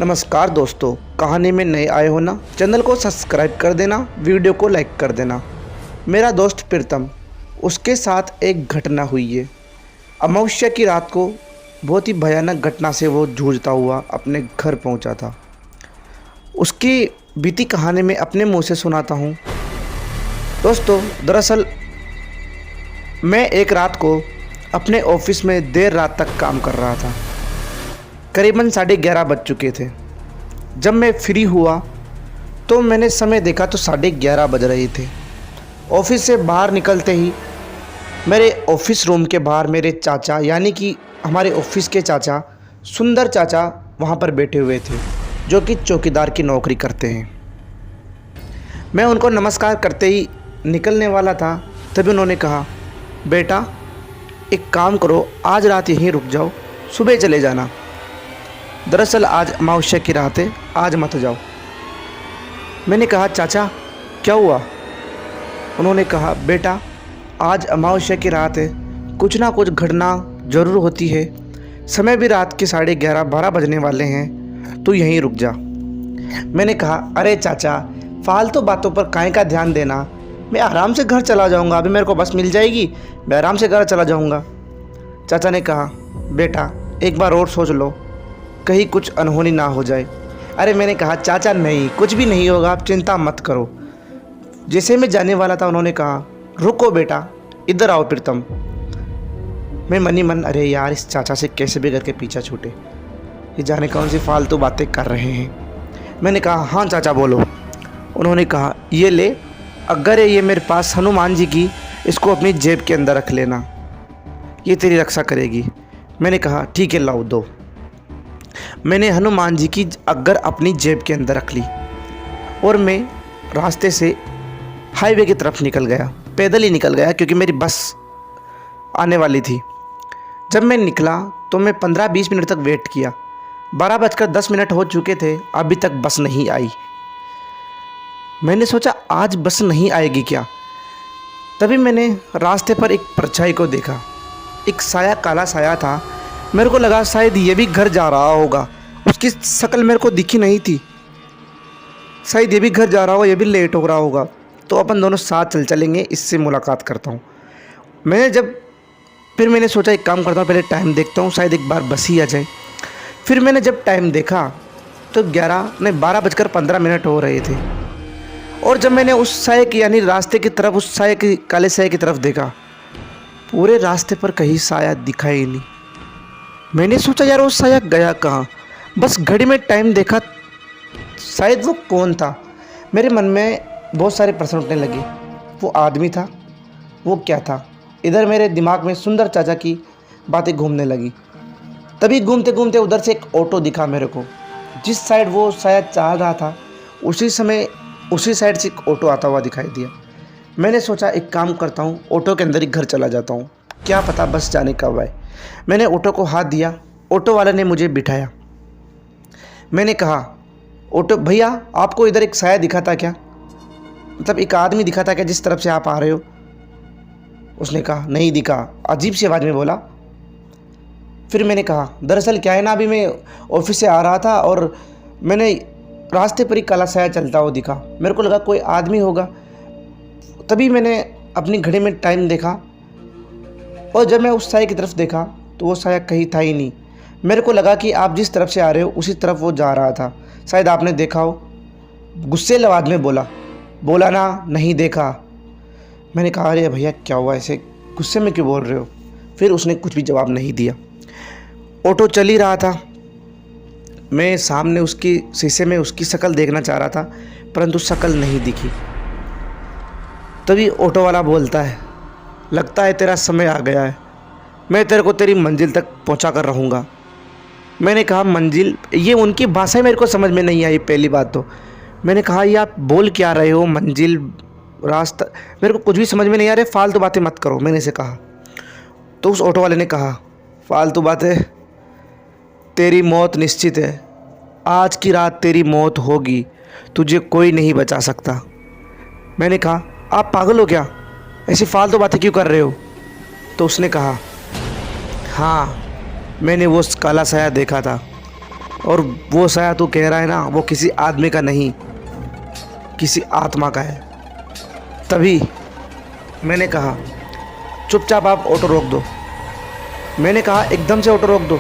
नमस्कार दोस्तों, कहानी में नए आए हो ना, चैनल को सब्सक्राइब कर देना, वीडियो को लाइक कर देना। मेरा दोस्त प्रीतम, उसके साथ एक घटना हुई है। अमावस्या की रात को बहुत ही भयानक घटना से वो जूझता हुआ अपने घर पहुंचा था। उसकी बीती कहानी में अपने मुंह से सुनाता हूं। दोस्तों, दरअसल मैं एक रात को अपने ऑफिस में देर रात तक काम कर रहा था। करीबन 11:30 बज चुके थे। जब मैं फ्री हुआ तो मैंने समय देखा तो 11:30 बज रहे थे। ऑफिस से बाहर निकलते ही मेरे ऑफिस रूम के बाहर मेरे चाचा, यानी कि हमारे ऑफिस के चाचा, सुंदर चाचा वहाँ पर बैठे हुए थे, जो कि चौकीदार की नौकरी करते हैं। मैं उनको नमस्कार करते ही निकलने वाला था, तभी उन्होंने कहा, बेटा एक काम करो, आज रात यहीं रुक जाओ, सुबह चले जाना। दरअसल आज अमावस्या की रात है, आज मत जाओ। मैंने कहा, चाचा क्या हुआ? उन्होंने कहा, बेटा आज अमावस्या की रात है, कुछ ना कुछ घटना ज़रूर होती है। समय भी रात के 11:30-12 बजने वाले हैं, तो यहीं रुक जा। मैंने कहा, अरे चाचा फालतू बातों पर काहे का ध्यान देना, मैं आराम से घर चला जाऊंगा, अभी मेरे को बस मिल जाएगी, मैं आराम से घर चला जाऊंगा। चाचा ने कहा, बेटा एक बार और सोच लो, कहीं कुछ अनहोनी ना हो जाए। अरे मैंने कहा, चाचा नहीं, कुछ भी नहीं होगा, आप चिंता मत करो। जैसे मैं जाने वाला था उन्होंने कहा, रुको बेटा, इधर आओ प्रीतम। मैं मनी मन, अरे यार इस चाचा से कैसे भी करके पीछा छूटे, ये जाने कौन सी फालतू बातें कर रहे हैं। मैंने कहा, हाँ चाचा बोलो। उन्होंने कहा, ये ले, अगर ये मेरे पास हनुमान जी की, इसको अपनी जेब के अंदर रख लेना, ये तेरी रक्षा करेगी। मैंने कहा, ठीक है लाओ दो। मैंने हनुमान जी की अगर अपनी जेब के अंदर रख ली और मैं रास्ते से हाईवे की तरफ निकल गया, पैदल ही निकल गया, क्योंकि मेरी बस आने वाली थी। जब मैं निकला तो मैं 15-20 मिनट तक वेट किया। 12:10 हो चुके थे, अभी तक बस नहीं आई। मैंने सोचा आज बस नहीं आएगी क्या। तभी मैंने रास्ते पर एक परछाई को देखा, एक साया, काला साया था। मेरे को लगा शायद ये भी घर जा रहा होगा, उसकी शक्ल मेरे को दिखी नहीं थी। शायद ये भी घर जा रहा होगा, ये भी लेट हो रहा होगा, तो अपन दोनों साथ चलेंगे, इससे मुलाकात करता हूँ। फिर मैंने सोचा एक काम करता हूँ, पहले टाइम देखता हूँ, शायद एक बार बस ही आ जाए। फिर मैंने जब टाइम देखा तो 12:15 हो रहे थे। और जब मैंने उस साये की, यानी रास्ते की तरफ, उस साये की, काले साये की तरफ देखा, पूरे रास्ते पर कहीं साया दिखा ही नहीं। मैंने सोचा यार वो साया गया कहाँ। बस घड़ी में टाइम देखा, शायद वो कौन था। मेरे मन में बहुत सारे प्रश्न उठने लगे। वो आदमी था, वो क्या था। इधर मेरे दिमाग में सुंदर चाचा की बातें घूमने लगी। तभी घूमते घूमते उधर से एक ऑटो दिखा मेरे को। जिस साइड वो शायद चल रहा था, उसी समय उसी साइड से एक ऑटो आता हुआ दिखाई दिया। मैंने सोचा एक काम करता हूँ, ऑटो के अंदर ही घर चला जाता हूँ, क्या पता बस जाने कब आए। मैंने ऑटो को हाथ दिया, ऑटो वाले ने मुझे बिठाया। मैंने कहा, ऑटो भैया आपको इधर एक साया दिखा था क्या, मतलब एक आदमी दिखा था क्या जिस तरफ से आप आ रहे हो? उसने कहा, नहीं दिखा, अजीब सी आवाज़ में बोला। फिर मैंने कहा, दरअसल क्या है ना, अभी मैं ऑफिस से आ रहा था और मैंने रास्ते पर ही काला साया चलता हुआ दिखा, मेरे को लगा कोई आदमी होगा। तभी मैंने अपनी घड़ी में टाइम देखा और जब मैं उस साये की तरफ देखा तो वो साया कहीं था ही नहीं। मेरे को लगा कि आप जिस तरफ से आ रहे हो उसी तरफ वो जा रहा था, शायद आपने देखा हो। गुस्से आवाज़ में बोला ना, नहीं देखा। मैंने कहा, अरे भैया क्या हुआ, ऐसे गुस्से में क्यों बोल रहे हो? फिर उसने कुछ भी जवाब नहीं दिया। ऑटो चल ही रहा था। मैं सामने उसकी शीशे में उसकी शक्ल देखना चाह रहा था, परंतु शक्ल नहीं दिखी। तभी ऑटो वाला बोलता है, लगता है तेरा समय आ गया है, मैं तेरे को तेरी मंजिल तक पहुंचा कर रहूँगा। मैंने कहा, मंजिल? ये उनकी भाषा मेरे को समझ में नहीं आई पहली बात तो। मैंने कहा, ये आप बोल क्या रहे हो, मंजिल, रास्ता, मेरे को कुछ भी समझ में नहीं आ रहा, फालतू बातें मत करो, मैंने से कहा। तो उस ऑटो वाले ने कहा, फालतू बातें, तेरी मौत निश्चित है, आज की रात तेरी मौत होगी, तुझे कोई नहीं बचा सकता। मैंने कहा, आप पागल हो क्या, ऐसी फालतू बातें क्यों कर रहे हो? तो उसने कहा, हाँ मैंने वो काला साया देखा था, और वो साया तू कह रहा है ना, वो किसी आदमी का नहीं, किसी आत्मा का है। तभी मैंने कहा चुपचाप आप ऑटो रोक दो। मैंने कहा एकदम से ऑटो रोक दो।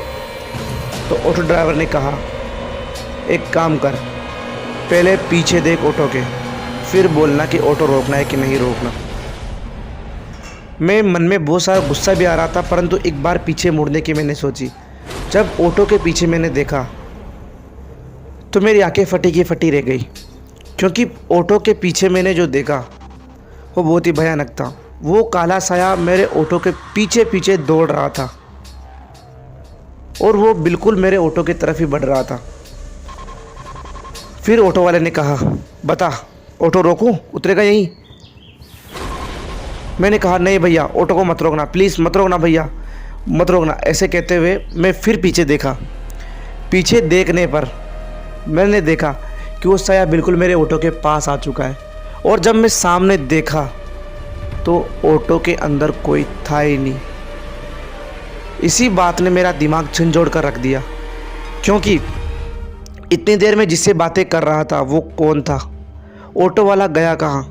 तो ऑटो ड्राइवर ने कहा एक काम कर, पहले पीछे देख ऑटो के, फिर बोलना कि ऑटो रोकना है कि नहीं रोकना। मैं मन में बहुत सारा गुस्सा भी आ रहा था, परंतु एक बार पीछे मुड़ने की मैंने सोची। जब ऑटो के पीछे मैंने देखा तो मेरी आंखें फटी की फटी रह गई, क्योंकि ऑटो के पीछे मैंने जो देखा वो बहुत ही भयानक था। वो काला साया मेरे ऑटो के पीछे पीछे दौड़ रहा था और वो बिल्कुल मेरे ऑटो की तरफ ही बढ़ रहा था। फिर ऑटो वाले ने कहा बता ऑटो रोकूं, उतरेगा यहीं? मैंने कहा नहीं भैया, ऑटो को मत रोकना, प्लीज़ मत रोकना भैया, मत रोकना। ऐसे कहते हुए मैं फिर पीछे देखा। पीछे देखने पर मैंने देखा कि वो साया बिल्कुल मेरे ऑटो के पास आ चुका है। और जब मैं सामने देखा तो ऑटो के अंदर कोई था ही नहीं। इसी बात ने मेरा दिमाग झंझोड़ कर रख दिया, क्योंकि इतनी देर में जिससे बातें कर रहा था वो कौन था? ऑटो वाला गया कहाँ?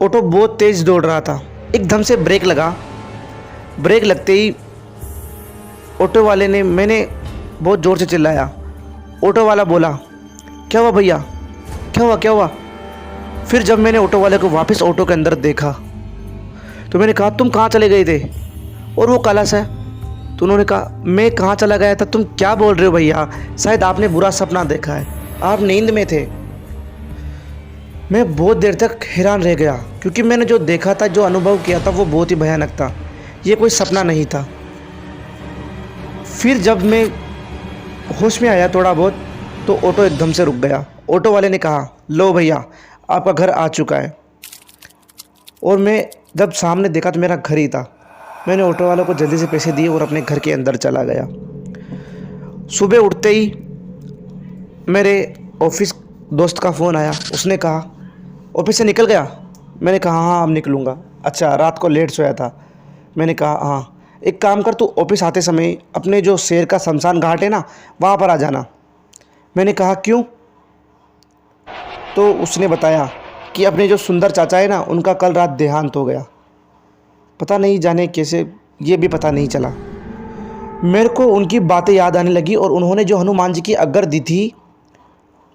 ऑटो बहुत तेज़ दौड़ रहा था। एकदम से ब्रेक लगा। ब्रेक लगते ही ऑटो वाले ने, मैंने बहुत ज़ोर से चिल्लाया। ऑटो वाला बोला क्या हुआ भैया, क्या हुआ क्या हुआ? फिर जब मैंने ऑटो वाले को वापस ऑटो के अंदर देखा तो मैंने कहा तुम कहाँ चले गए थे? और वो काला सा, तो उन्होंने कहा मैं कहाँ चला गया था, तुम क्या बोल रहे हो भैया? शायद आपने बुरा सपना देखा है, आप नींद में थे। मैं बहुत देर तक हैरान रह गया, क्योंकि मैंने जो देखा था, जो अनुभव किया था वो बहुत ही भयानक था। ये कोई सपना नहीं था। फिर जब मैं होश में आया थोड़ा बहुत, तो ऑटो एकदम से रुक गया। ऑटो वाले ने कहा लो भैया आपका घर आ चुका है। और मैं जब सामने देखा तो मेरा घर ही था। मैंने ऑटो वालों को जल्दी से पैसे दिए और अपने घर के अंदर चला गया। सुबह उठते ही मेरे ऑफिस दोस्त का फ़ोन आया। उसने कहा ऑफिस से निकल गया? मैंने कहा हाँ अब निकलूँगा। अच्छा रात को लेट सोया था? मैंने कहा हाँ। एक काम कर, तू ऑफिस आते समय अपने जो शहर का शमशान घाट है ना, वहाँ पर आ जाना। मैंने कहा क्यों? तो उसने बताया कि अपने जो सुंदर चाचा है ना, उनका कल रात देहांत हो गया। पता नहीं जाने कैसे, ये भी पता नहीं चला। मेरे को उनकी बातें याद आने लगी और उन्होंने जो हनुमान जी की अगर दी थी,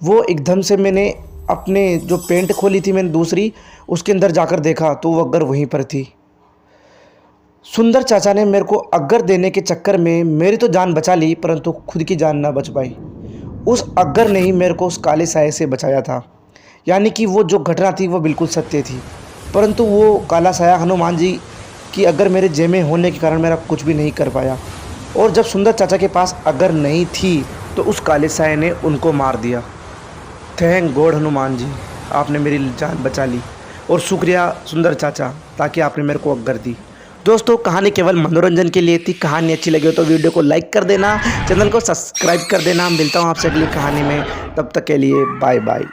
वो एकदम से मैंने अपने जो पेंट खोली थी मैंने दूसरी, उसके अंदर जाकर देखा तो वो अगर वहीं पर थी। सुंदर चाचा ने मेरे को अगर देने के चक्कर में मेरी तो जान बचा ली, परंतु खुद की जान ना बच पाई। उस अगर ने ही मेरे को उस काले साये से बचाया था। यानी कि वो जो घटना थी वो बिल्कुल सत्य थी, परंतु वो काला साया हनुमान जी की अगर मेरे जेब में होने के कारण मेरा कुछ भी नहीं कर पाया। और जब सुंदर चाचा के पास अगर नहीं थी तो उस काले साये ने उनको मार दिया। थैंक गॉड हनुमान जी, आपने मेरी जान बचा ली। और शुक्रिया सुंदर चाचा, ताकि आपने मेरे को अगर दी। दोस्तों कहानी केवल मनोरंजन के लिए थी। कहानी अच्छी लगी हो तो वीडियो को लाइक कर देना, चैनल को सब्सक्राइब कर देना। मिलता हूँ आपसे अगली कहानी में, तब तक के लिए बाय बाय।